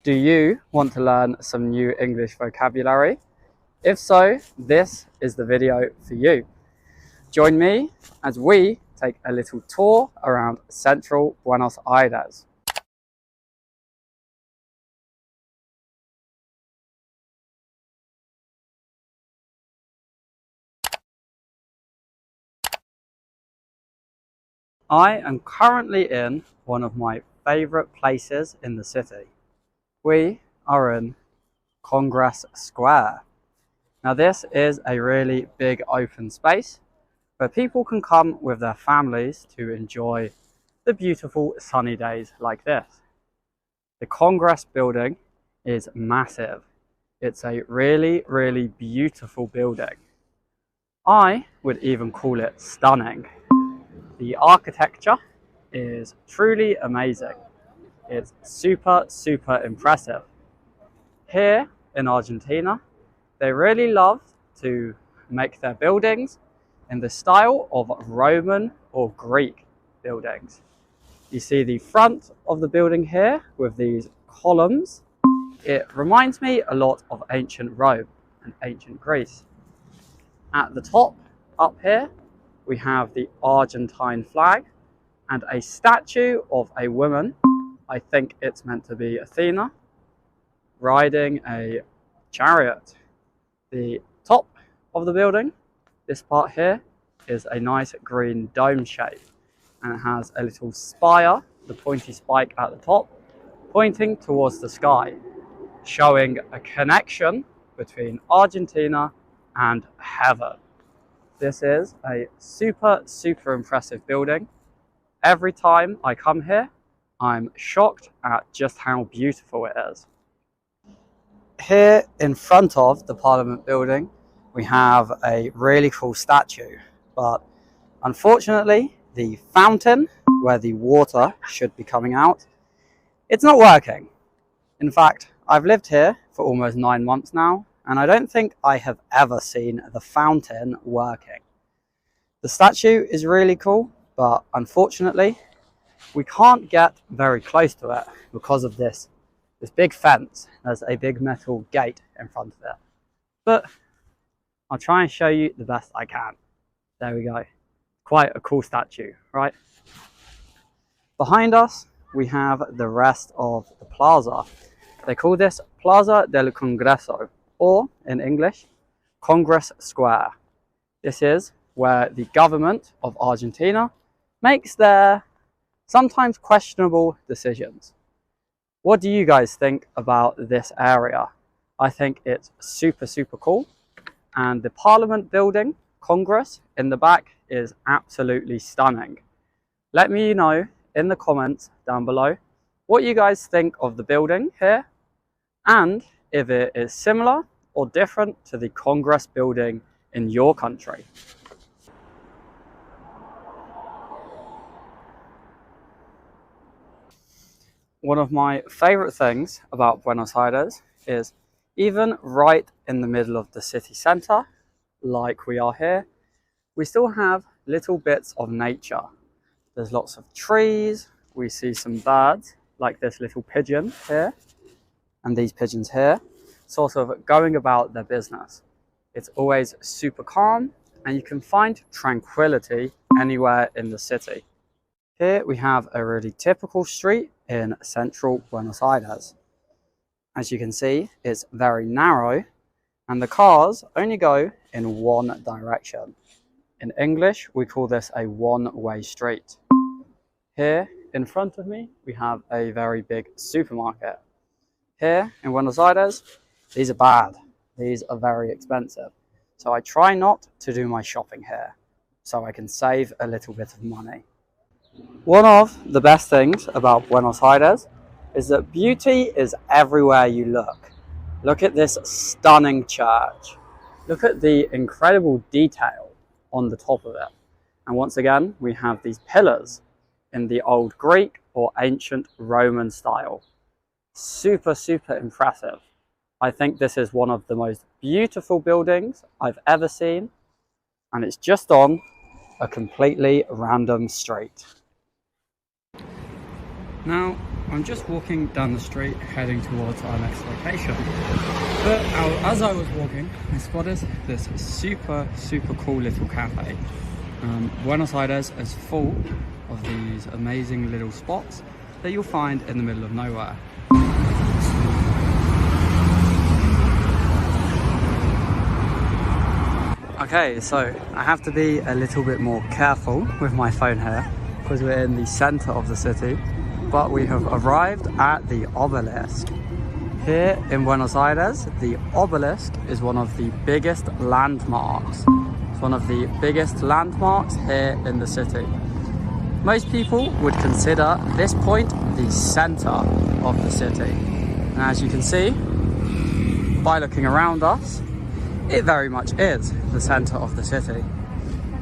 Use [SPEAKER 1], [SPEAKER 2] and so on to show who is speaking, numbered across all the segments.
[SPEAKER 1] Do you want to learn some new English vocabulary? If so, this is the video for you. Join me as we take a little tour around central Buenos Aires. I am currently in one of my favorite places in the city. We are in Congress Square. Now this is a really big open space where people can come with their families to enjoy the beautiful sunny days like this. The Congress building is massive. It's a really beautiful building. I would even call it stunning. The architecture is truly amazing. It's super impressive. Here in Argentina, they really love to make their buildings in the style of Roman or Greek buildings. You see the front of the building here with these columns. It reminds me a lot of ancient Rome and ancient Greece. At the top, up here, we have the Argentine flag and a statue of a woman. I think it's meant to be Athena, riding a chariot. The top of the building, this part here, is a nice green dome shape, and it has a little spire, the pointy spike at the top, pointing towards the sky, showing a connection between Argentina and heaven. This is a super impressive building. Every time I come here, I'm shocked at just how beautiful it is. Here in front of the Parliament building, we have a really cool statue, but unfortunately, the fountain where the water should be coming out, it's not working. In fact, I've lived here for almost 9 months now, and I don't think I have ever seen the fountain working. The statue is really cool, but unfortunately, we can't get very close to it because of this big fence. There's a big metal gate in front of it. But I'll try and show you the best I can. There we go. Quite a cool statue, right? Behind us, we have the rest of the plaza. They call this Plaza del Congreso, or in English, Congress Square. This is where the government of Argentina makes their sometimes questionable decisions. What do you guys think about this area? I think it's super cool. And the Parliament building, Congress, in the back is absolutely stunning. Let me know in the comments down below what you guys think of the building here, and if it is similar or different to the Congress building in your country. One of my favorite things about Buenos Aires is even right in the middle of the city center, like we are here, we still have little bits of nature. There's lots of trees, we see some birds, like this little pigeon here, and these pigeons here, sort of going about their business. It's always super calm, and you can find tranquility anywhere in the city. Here we have a really typical street in central Buenos Aires. As you can see, it's very narrow, and the cars only go in one direction. In English, we call this a one-way street. Here in front of me, we have a very big supermarket. Here in Buenos Aires, these are bad. These are very expensive. So I try not to do my shopping here, so I can save a little bit of money. One of the best things about Buenos Aires is that beauty is everywhere you look. Look at this stunning church. Look at the incredible detail on the top of it. And once again, we have these pillars in the old Greek or ancient Roman style. Super impressive. I think this is one of the most beautiful buildings I've ever seen, and it's just on a completely random street. Now, I'm just walking down the street heading towards our next location. But as I was walking, I spotted this super cool little cafe. Buenos Aires is full of these amazing little spots that you'll find in the middle of nowhere. Okay, so I have to be a little bit more careful with my phone here because we're in the center of the city, but we have arrived at the Obelisk. Here in Buenos Aires, the Obelisk is one of the biggest landmarks. It's one of the biggest landmarks here in the city. Most people would consider this point the center of the city. And as you can see, by looking around us, it very much is the center of the city.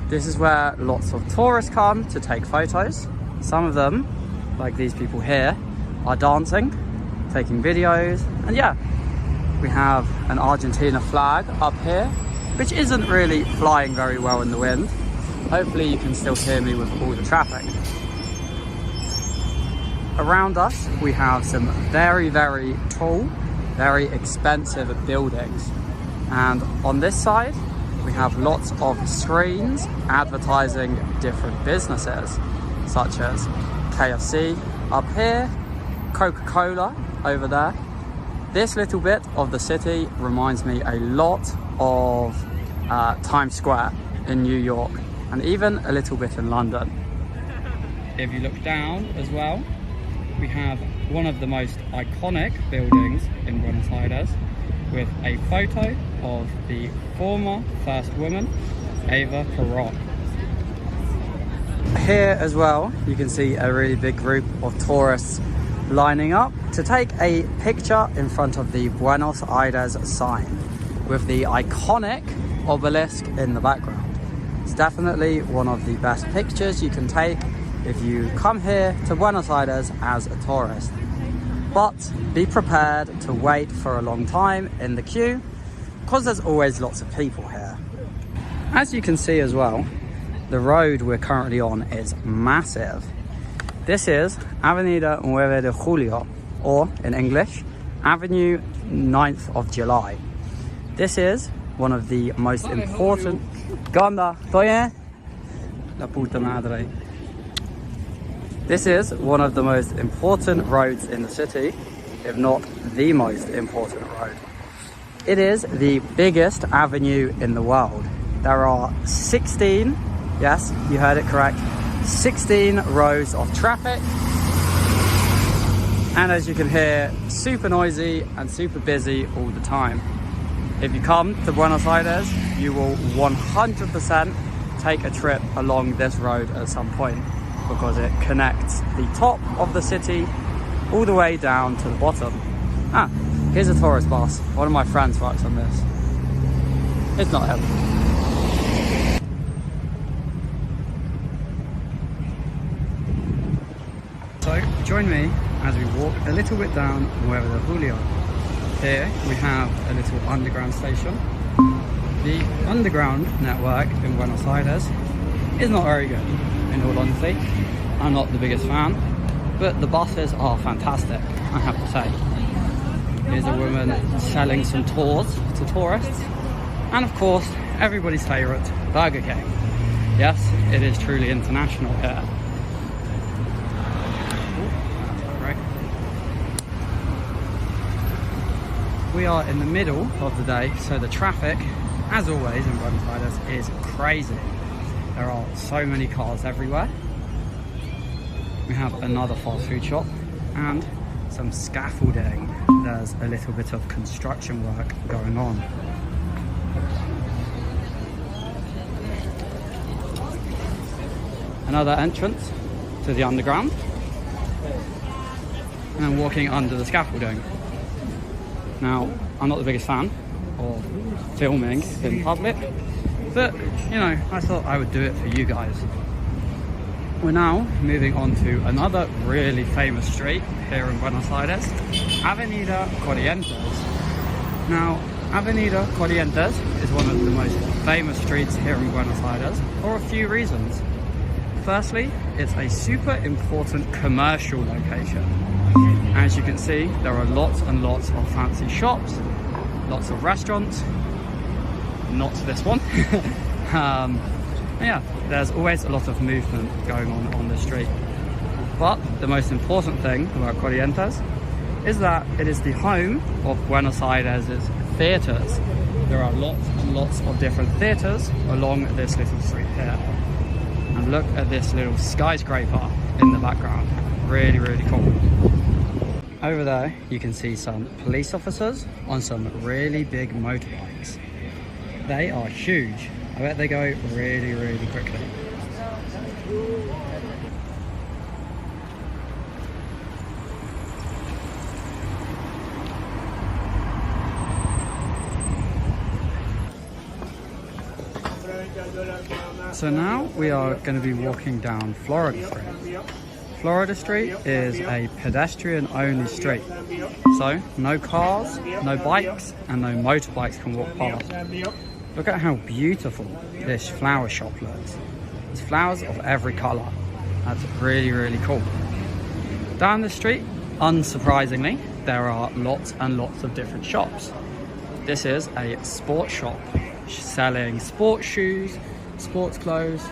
[SPEAKER 1] This is where lots of tourists come to take photos. Some of them, like these people here, are dancing, taking videos, and yeah, we have an Argentina flag up here, which isn't really flying very well in the wind. Hopefully you can still hear me with all the traffic. Around us, we have some very tall, very expensive buildings. And on this side, we have lots of screens advertising different businesses, such as KFC up here, Coca-Cola over there. This little bit of the city reminds me a lot of Times Square in New York, and even a little bit in London. If you look down as well, we have one of the most iconic buildings in Buenos Aires, with a photo of the former first woman, Eva Perón. Here as well, you can see a really big group of tourists lining up to take a picture in front of the Buenos Aires sign with the iconic obelisk in the background. It's definitely one of the best pictures you can take if you come here to Buenos Aires as a tourist. But be prepared to wait for a long time in the queue because there's always lots of people here. As you can see as well, the road we're currently on is massive. This is Avenida 9 de Julio, or in English, Avenue 9th of July. This is one of the most important... ¿Qué onda? ¿Todo bien? La puta madre. This is one of the most important roads in the city, if not the most important road. It is the biggest avenue in the world. There are 16, yes, you heard it correct, 16 rows of traffic. And as you can hear, super noisy and super busy all the time. If you come to Buenos Aires, you will 100% take a trip along this road at some point, because it connects the top of the city all the way down to the bottom. Ah, here's a tourist bus. One of my friends works on this. It's not him. So join me as we walk a little bit down 9 de Julio. Here we have a little underground station. The underground network in Buenos Aires is not very good. In all honesty, I'm not the biggest fan, but the buses are fantastic, I have to say. Here's a woman selling some tours to tourists, and of course, everybody's favourite, Burger King. Yes, it is truly international here. Right. We are in the middle of the day, so the traffic, as always in Buenos Aires, is crazy. There are so many cars everywhere. We have another fast food shop and some scaffolding. There's a little bit of construction work going on. Another entrance to the underground. And I'm walking under the scaffolding. Now, I'm not the biggest fan of filming in public, but, you know, I thought I would do it for you guys. We're now moving on to another really famous street here in Buenos Aires, Avenida Corrientes. Now, Avenida Corrientes is one of the most famous streets here in Buenos Aires for a few reasons. Firstly, it's a super important commercial location. As you can see, there are lots and lots of fancy shops, lots of restaurants, not this one. Yeah, there's always a lot of movement going on the street. But the most important thing about Corrientes is that it is the home of Buenos Aires' theatres. There are lots and lots of different theatres along this little street here. And look at this little skyscraper in the background. Really, really cool. Over there, you can see some police officers on some really big motorbikes. They are huge. I bet they go really, really quickly. So now we are going to be walking down Florida Street. Florida Street is a pedestrian-only street, so no cars, no bikes, and no motorbikes can walk past. Look at how beautiful this flower shop looks. There's flowers of every colour. That's really, really cool. Down the street, unsurprisingly, there are lots and lots of different shops. This is a sports shop selling sports shoes, sports clothes.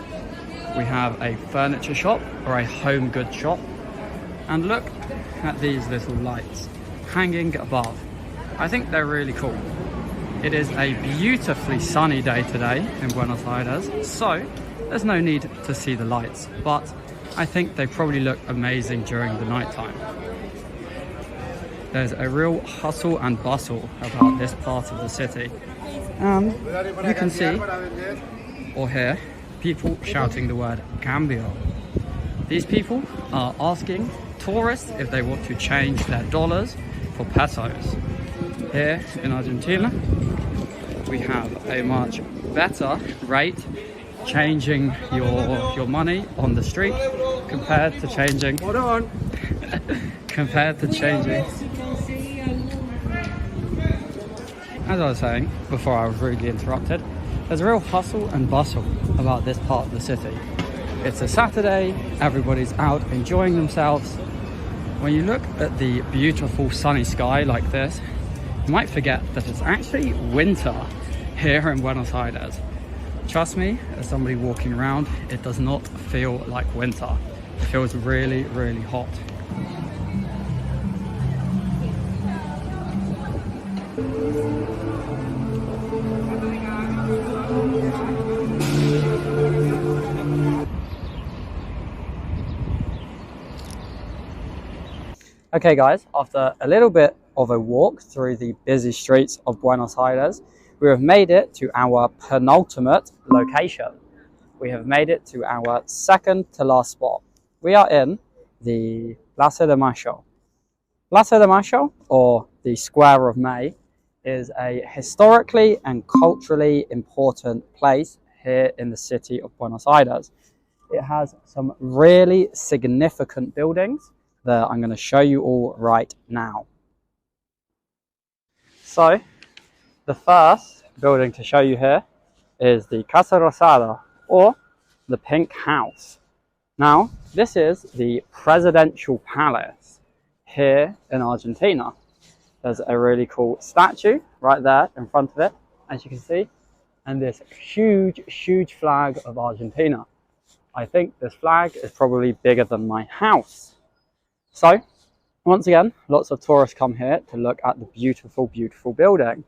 [SPEAKER 1] We have a furniture shop or a home goods shop. And look at these little lights hanging above. I think they're really cool. It is a beautifully sunny day today in Buenos Aires, so there's no need to see the lights, but I think they probably look amazing during the night time. There's a real hustle and bustle about this part of the city. You can see or hear people shouting the word cambio. These people are asking tourists if they want to change their dollars for pesos. Here in Argentina, we have a much better rate changing your money on the street compared to changing as I was saying before I was rudely interrupted. There's a real hustle and bustle about this part of the city. It's a Saturday, everybody's out enjoying themselves. When you look at the beautiful sunny sky like this, you might forget that it's actually winter here in Buenos Aires. Trust me, as somebody walking around, it does not feel like winter. It feels really, really hot. Okay guys, after a little bit of a walk through the busy streets of Buenos Aires, we have made it to our penultimate location. We have made it to our second to last spot. We are in the Plaza de Mayo. Plaza de Mayo, or the Square of May, is a historically and culturally important place here in the city of Buenos Aires. It has some really significant buildings that I'm going to show you all right now. So, the first building to show you here is the Casa Rosada, or the Pink House. Now, this is the presidential palace here in Argentina. There's a really cool statue right there in front of it, as you can see, and this huge, huge flag of Argentina. I think this flag is probably bigger than my house. So, once again, lots of tourists come here to look at the beautiful, beautiful building.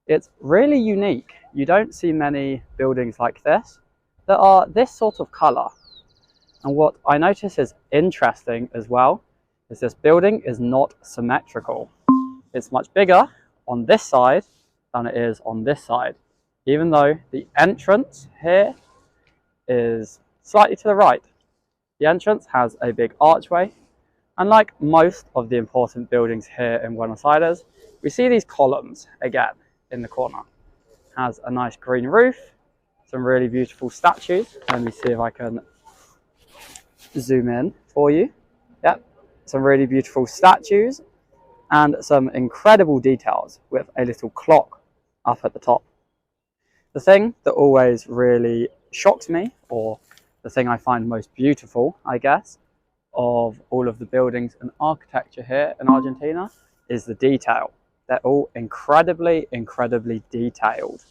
[SPEAKER 1] It's really unique. You don't see many buildings like this that are this sort of colour. And what I notice is interesting as well is this building is not symmetrical. It's much bigger on this side than it is on this side, even though the entrance here is slightly to the right. The entrance has a big archway. And like most of the important buildings here in Buenos Aires, we see these columns again in the corner. It has a nice green roof, some really beautiful statues. Let me see if I can zoom in for you. Yep, some really beautiful statues and some incredible details with a little clock up at the top. The thing that always really shocks me, or the thing I find most beautiful, I guess, of all of the buildings and architecture here in Argentina is the detail. They're all incredibly, incredibly detailed.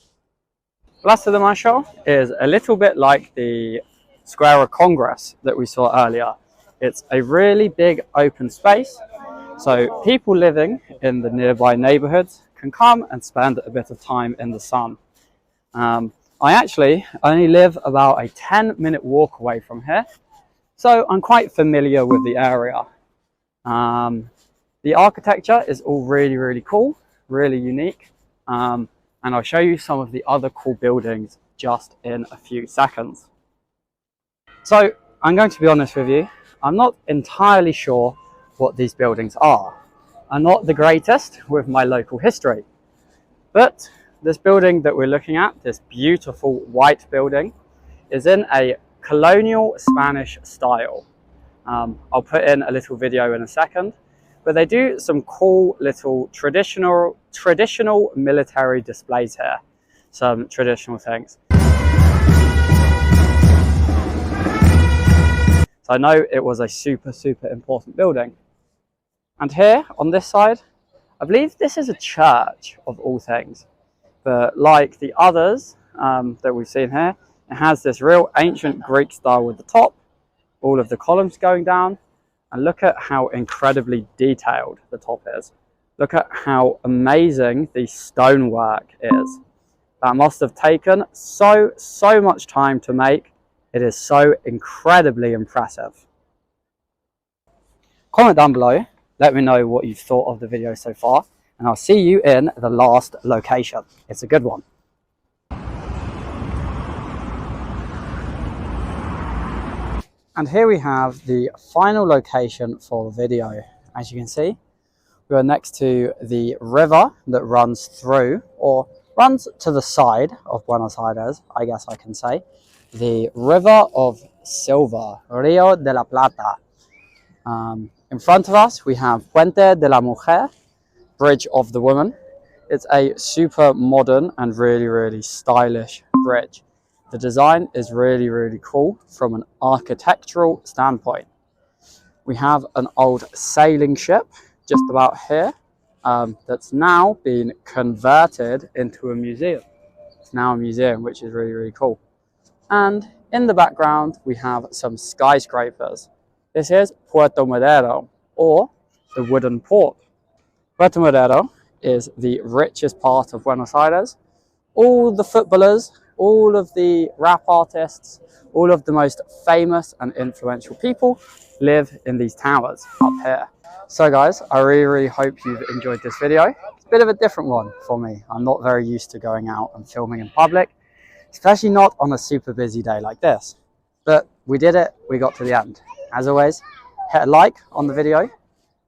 [SPEAKER 1] Plaza de Mayo is a little bit like the Square of Congress that we saw earlier. It's a really big open space, so people living in the nearby neighborhoods can come and spend a bit of time in the sun. I actually only live about a 10-minute walk away from here, so I'm quite familiar with the area. The architecture is all really, really cool, really unique, and I'll show you some of the other cool buildings just in a few seconds. So I'm going to be honest with you, I'm not entirely sure what these buildings are. I'm not the greatest with my local history, but this building that we're looking at, this beautiful white building, is in a colonial Spanish style. I'll put in a little video in a second, but they do some cool little traditional military displays here, some traditional things. So I know it was a super, super important building. And here on this side, I believe this is a church of all things. But like the others that we've seen here, it has this real ancient Greek style with the top, all of the columns going down, and look at how incredibly detailed the top is. Look at how amazing the stonework is. That must have taken so much time to make. It is so incredibly impressive. Comment down below, let me know what you've thought of the video so far, and I'll see you in the last location. It's a good one. And here we have the final location for the video. As you can see, we are next to the river that runs through, or runs to the side of Buenos Aires, I guess I can say. The River of Silver, Rio de la Plata. In front of us, we have Puente de la Mujer, Bridge of the Woman. It's a super modern and really, really stylish bridge. The design is really, really cool from an architectural standpoint. We have an old sailing ship just about here that's now been converted into a museum. It's now a museum, which is really, really cool. And in the background, we have some skyscrapers. This is Puerto Madero, or the wooden port. Puerto Madero is the richest part of Buenos Aires. All the footballers, all of the rap artists, all of the most famous and influential people live in these towers up here. So guys, I really, really hope you've enjoyed this video. It's a bit of a different one for me. I'm not very used to going out and filming in public, especially not on a super busy day like this. But we did it, we got to the end. As always, hit a like on the video,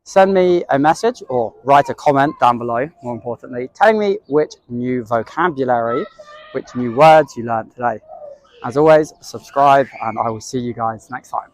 [SPEAKER 1] send me a message or write a comment down below, more importantly, telling me which new vocabulary, which new words you learned today. As always, subscribe and I will see you guys next time.